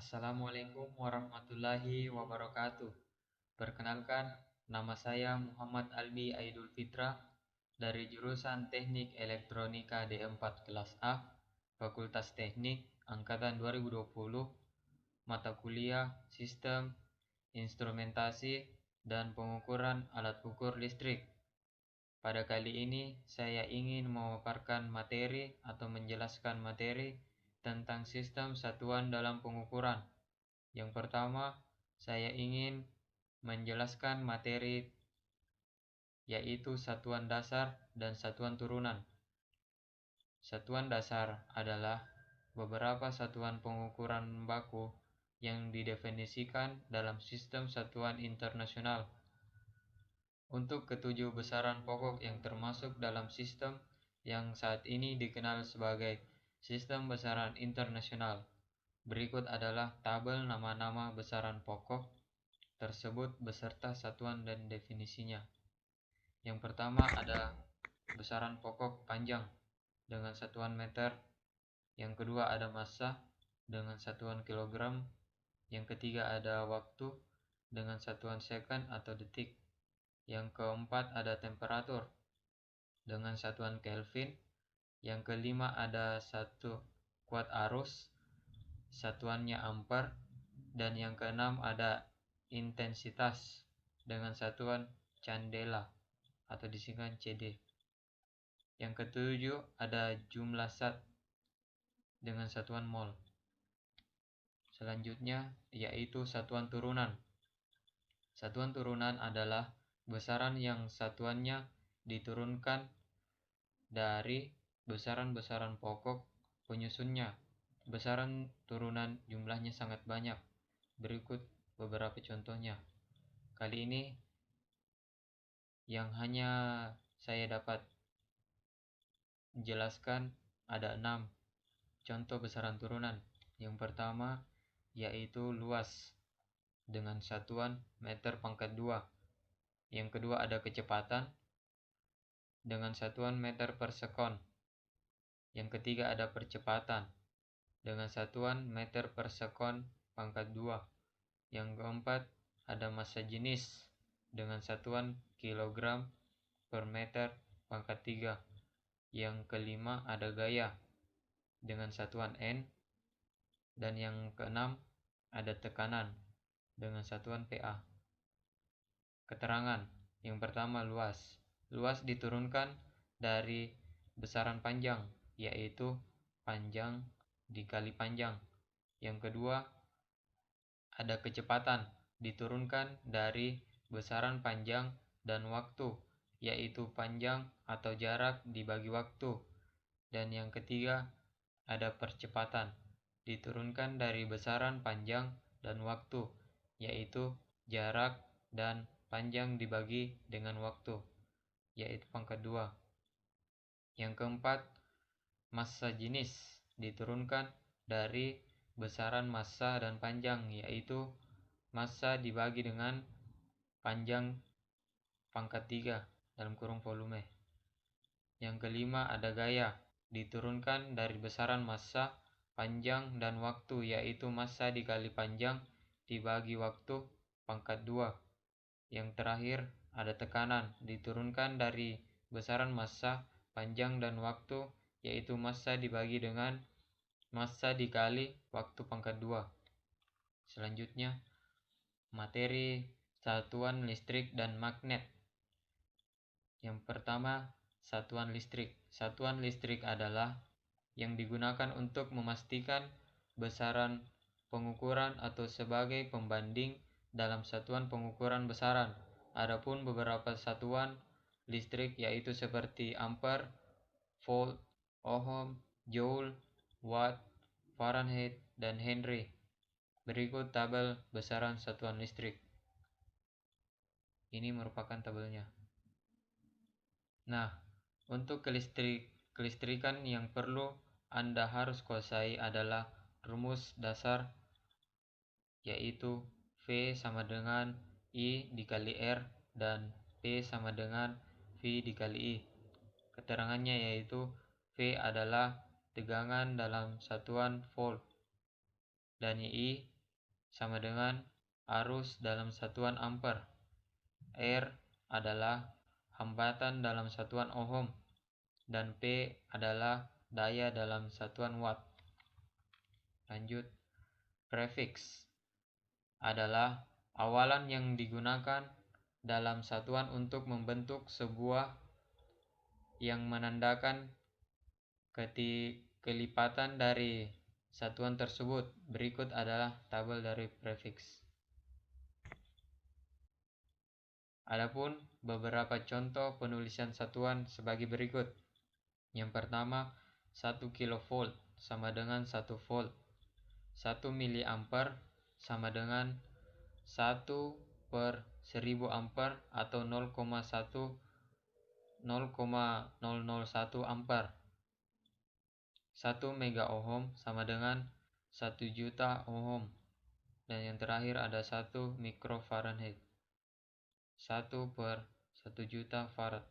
Assalamualaikum warahmatullahi wabarakatuh. Perkenalkan, nama saya Muhammad Albi Aidul Fitra dari jurusan Teknik Elektronika D4 kelas A, Fakultas Teknik angkatan 2020, mata kuliah Sistem Instrumentasi dan Pengukuran Alat Ukur Listrik. Pada kali ini saya ingin memaparkan materi atau menjelaskan materi tentang sistem satuan dalam pengukuran. Yang pertama, saya ingin menjelaskan materi yaitu satuan dasar dan satuan turunan. Satuan dasar adalah beberapa satuan pengukuran baku yang didefinisikan dalam sistem satuan internasional. Untuk ketujuh besaran pokok yang termasuk dalam sistem yang saat ini dikenal sebagai sistem besaran internasional. Berikut adalah tabel nama-nama besaran pokok tersebut beserta satuan dan definisinya. Yang pertama ada besaran pokok panjang dengan satuan meter. Yang kedua ada massa dengan satuan kilogram. Yang ketiga ada waktu dengan satuan second atau detik. Yang keempat ada temperatur dengan satuan Kelvin. Yang kelima ada satu kuat arus, satuannya ampere. Dan yang keenam ada intensitas dengan satuan candela atau disingkat CD. Yang ketujuh ada jumlah zat dengan satuan mol. Selanjutnya yaitu satuan turunan. Satuan turunan adalah besaran yang satuannya diturunkan dari besaran-besaran pokok penyusunnya. Besaran turunan jumlahnya sangat banyak. Berikut beberapa contohnya. Kali ini yang hanya saya dapat jelaskan ada 6 contoh besaran turunan. Yang pertama yaitu luas dengan satuan meter pangkat 2. Yang kedua ada kecepatan dengan satuan meter per sekon. Yang ketiga ada percepatan dengan satuan meter per sekon pangkat 2. Yang keempat ada massa jenis dengan satuan kilogram per meter pangkat 3. Yang kelima ada gaya dengan satuan N. Dan yang keenam ada tekanan dengan satuan PA. Keterangan. Yang pertama luas. Luas diturunkan dari besaran panjang, yaitu panjang dikali panjang. Yang kedua ada kecepatan diturunkan dari besaran panjang dan waktu, yaitu panjang atau jarak dibagi waktu. Dan yang ketiga ada percepatan diturunkan dari besaran panjang dan waktu, yaitu jarak dan panjang dibagi dengan waktu, yaitu pangkat 2. Yang keempat, massa jenis diturunkan dari besaran massa dan panjang, yaitu massa dibagi dengan panjang pangkat 3 dalam kurung volume. Yang kelima ada gaya diturunkan dari besaran massa, panjang, dan waktu, yaitu massa dikali panjang dibagi waktu pangkat 2. Yang terakhir ada tekanan diturunkan dari besaran massa, panjang, dan waktu, yaitu massa dibagi dengan massa dikali waktu pangkat 2. Selanjutnya materi satuan listrik dan magnet. Yang pertama satuan listrik. Satuan listrik adalah yang digunakan untuk memastikan besaran pengukuran atau sebagai pembanding dalam satuan pengukuran besaran. Adapun beberapa satuan listrik yaitu seperti ampere, volt, ohm, joule, watt, Fahrenheit, dan Henry. Berikut tabel besaran satuan listrik. Ini merupakan tabelnya. Nah, untuk kelistrikan yang perlu Anda harus kuasai adalah rumus dasar, yaitu V sama dengan I dikali R dan P sama dengan V dikali I. Keterangannya yaitu V adalah tegangan dalam satuan volt dan I sama dengan arus dalam satuan ampere. R adalah hambatan dalam satuan ohm, dan P adalah daya dalam satuan watt. Lanjut, prefix adalah awalan yang digunakan dalam satuan untuk membentuk sebuah yang menandakan kelipatan dari satuan tersebut. Berikut adalah tabel dari prefix. Adapun beberapa contoh penulisan satuan sebagai berikut. Yang pertama, 1 kV sama dengan 1 volt. 1 miliampere sama dengan 1 per 1000 ampere atau 0,001 ampere. 1 mega ohm sama dengan 1 juta ohm. Dan yang terakhir ada 1 mikrofarads. 1 per 1 juta farad.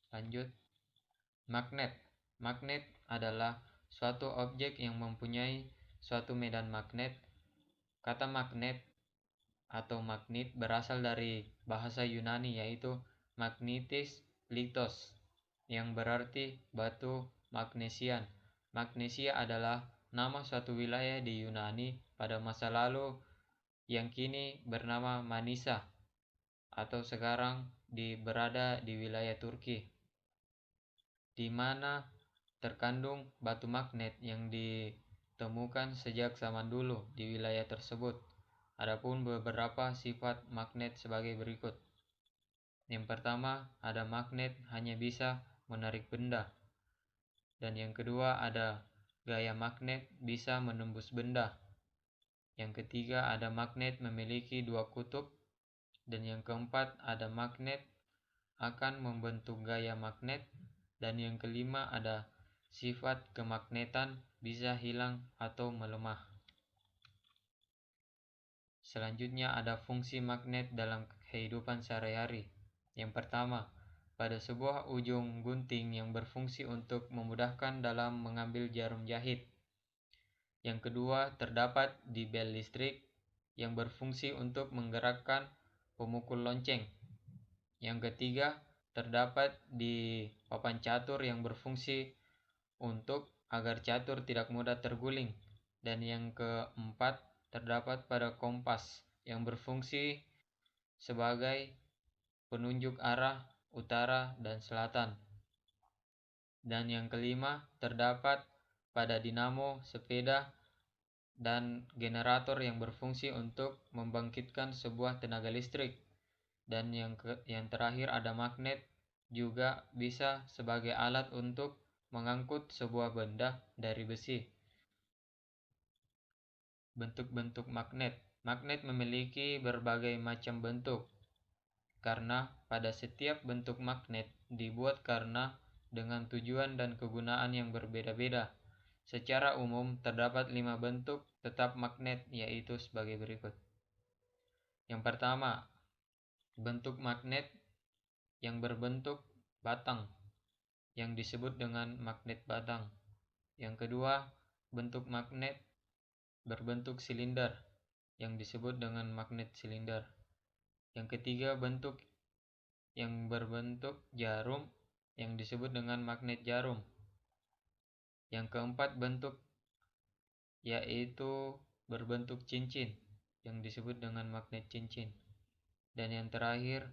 Lanjut, magnet. Magnet adalah suatu objek yang mempunyai suatu medan magnet. Kata magnet atau magnet berasal dari bahasa Yunani yaitu magnetis litos yang berarti batu magnesian. Magnesia adalah nama suatu wilayah di Yunani pada masa lalu yang kini bernama Manisa atau sekarang berada di wilayah Turki, di mana terkandung batu magnet yang ditemukan sejak zaman dulu di wilayah tersebut. Adapun beberapa sifat magnet sebagai berikut. Yang pertama, ada magnet hanya bisa menarik benda. Dan yang kedua, ada gaya magnet bisa menembus benda. Yang ketiga, ada magnet memiliki dua kutub. Dan yang keempat, ada magnet akan membentuk gaya magnet. Dan yang kelima, ada sifat kemagnetan bisa hilang atau melemah. Selanjutnya ada fungsi magnet dalam kehidupan sehari-hari. Yang pertama, pada sebuah ujung gunting yang berfungsi untuk memudahkan dalam mengambil jarum jahit. Yang kedua, terdapat di bel listrik yang berfungsi untuk menggerakkan pemukul lonceng. Yang ketiga, terdapat di papan catur yang berfungsi untuk agar catur tidak mudah terguling. Dan yang keempat, terdapat pada kompas yang berfungsi sebagai penunjuk arah utara dan selatan. Dan yang kelima, terdapat pada dinamo sepeda dan generator yang berfungsi untuk membangkitkan sebuah tenaga listrik. Dan yang terakhir ada magnet juga bisa sebagai alat untuk mengangkut sebuah benda dari besi. Bentuk-bentuk magnet. Magnet memiliki berbagai macam bentuk karena pada setiap bentuk magnet dibuat karena dengan tujuan dan kegunaan yang berbeda-beda. Secara umum terdapat 5 bentuk tetap magnet yaitu sebagai berikut. Yang pertama, bentuk magnet yang berbentuk batang yang disebut dengan magnet batang. Yang kedua, bentuk magnet berbentuk silinder yang disebut dengan magnet silinder. Yang ketiga, bentuk yang berbentuk jarum yang disebut dengan magnet jarum. Yang keempat, bentuk yaitu berbentuk cincin yang disebut dengan magnet cincin. Dan yang terakhir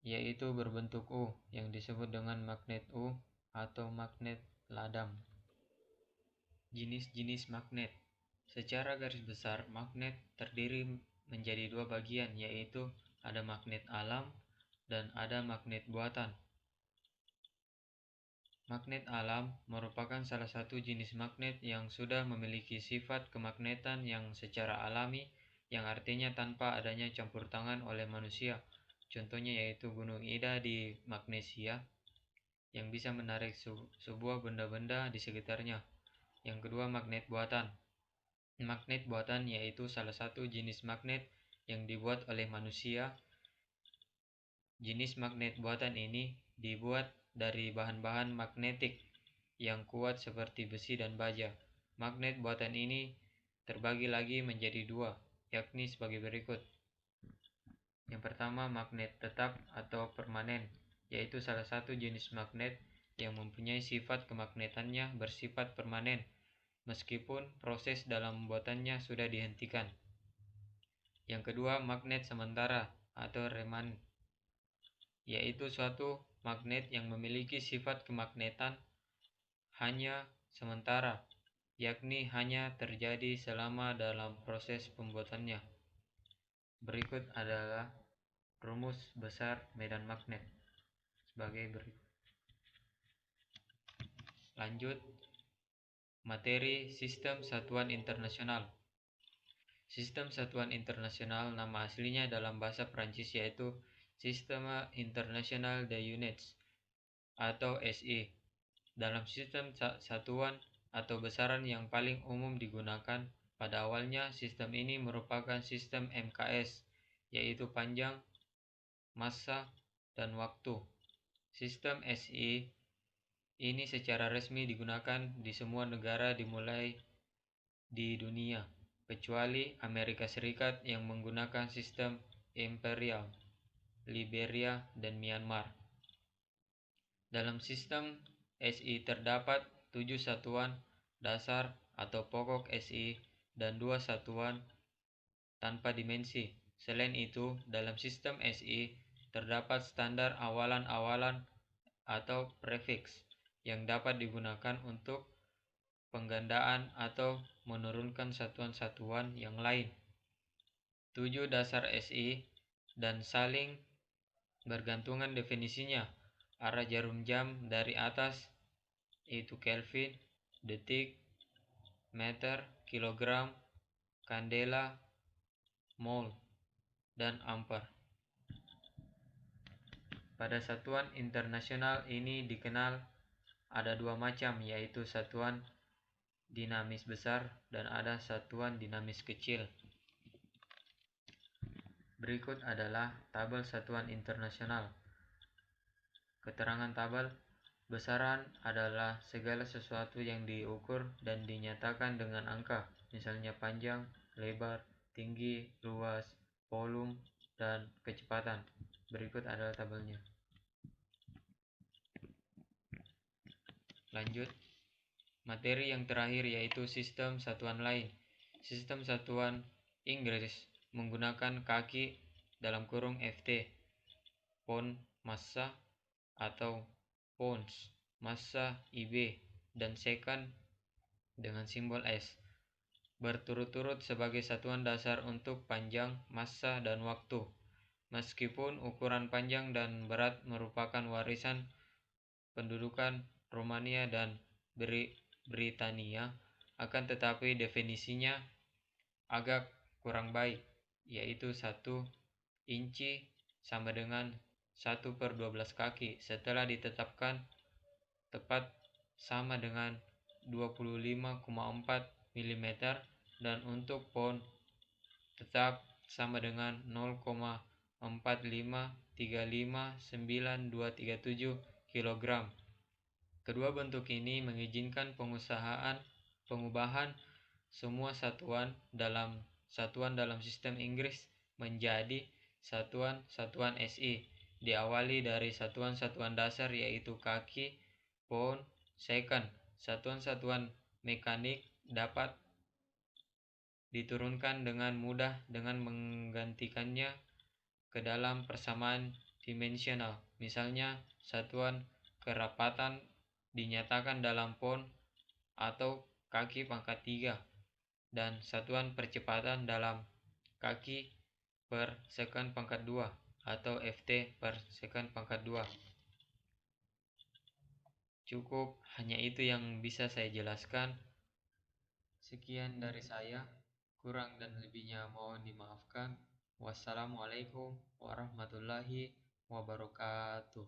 yaitu berbentuk U yang disebut dengan magnet U atau magnet ladang. Jenis-jenis magnet. Secara garis besar, magnet terdiri menjadi dua bagian, yaitu ada magnet alam dan ada magnet buatan. Magnet alam merupakan salah satu jenis magnet yang sudah memiliki sifat kemagnetan yang secara alami, yang artinya tanpa adanya campur tangan oleh manusia. Contohnya yaitu Gunung Ida di Magnesia yang bisa menarik sebuah benda-benda di sekitarnya. Yang kedua, magnet buatan. Magnet buatan yaitu salah satu jenis magnet yang dibuat oleh manusia. Jenis magnet buatan ini dibuat dari bahan-bahan magnetik yang kuat seperti besi dan baja. Magnet buatan ini terbagi lagi menjadi dua, yakni sebagai berikut. Yang pertama, magnet tetap atau permanen, yaitu salah satu jenis magnet yang mempunyai sifat kemagnetannya bersifat permanen, meskipun proses dalam pembuatannya sudah dihentikan. Yang kedua, magnet sementara atau remanent, yaitu suatu magnet yang memiliki sifat kemagnetan hanya sementara, yakni hanya terjadi selama dalam proses pembuatannya. Berikut adalah rumus besar medan magnet sebagai berikut. Lanjut, materi sistem satuan internasional. Sistem satuan internasional nama aslinya dalam bahasa Prancis yaitu Système International des Units atau SI. Dalam sistem satuan atau besaran yang paling umum digunakan, pada awalnya sistem ini merupakan sistem MKS, yaitu panjang, massa, dan waktu. Sistem SI ini secara resmi digunakan di semua negara dimulai di dunia, kecuali Amerika Serikat yang menggunakan sistem imperial, Liberia, dan Myanmar. Dalam sistem SI terdapat 7 satuan dasar atau pokok SI dan 2 satuan tanpa dimensi. Selain itu, dalam sistem SI terdapat standar awalan-awalan atau prefix yang dapat digunakan untuk penggandaan atau menurunkan satuan-satuan yang lain. 7 dasar SI dan saling bergantungan definisinya. Arah jarum jam dari atas yaitu Kelvin, detik, meter, kilogram, kandela, mol, dan ampere. Pada satuan internasional ini dikenal ada dua macam, yaitu satuan dinamis besar dan ada satuan dinamis kecil. Berikut adalah tabel satuan internasional. Keterangan tabel. Besaran adalah segala sesuatu yang diukur dan dinyatakan dengan angka, misalnya panjang, lebar, tinggi, luas, volume, dan kecepatan. Berikut adalah tabelnya. Lanjut, materi yang terakhir yaitu sistem satuan lain. Sistem satuan Inggris menggunakan kaki dalam kurung FT, pound massa atau pounds, massa IB, dan second dengan simbol S, berturut-turut sebagai satuan dasar untuk panjang, massa, dan waktu. Meskipun ukuran panjang dan berat merupakan warisan pendudukan Romania dan Britania, akan tetapi definisinya agak kurang baik, yaitu 1 inci sama dengan 1/12 kaki setelah ditetapkan tepat sama dengan 25,4 mm dan untuk pound tetap sama dengan 0,4535937 kg. Kedua bentuk ini mengizinkan pengubahan semua satuan dalam sistem Inggris menjadi satuan-satuan SI, diawali dari satuan-satuan dasar yaitu kaki, pound, second. Satuan-satuan mekanik dapat diturunkan dengan mudah dengan menggantikannya ke dalam persamaan dimensional. Misalnya, satuan kerapatan dinyatakan dalam pound atau kaki pangkat 3 dan satuan percepatan dalam kaki per second pangkat 2 atau FT per second pangkat 2. Cukup hanya itu yang bisa saya jelaskan. Sekian dari saya, kurang dan lebihnya mohon dimaafkan. Wassalamualaikum warahmatullahi wabarakatuh.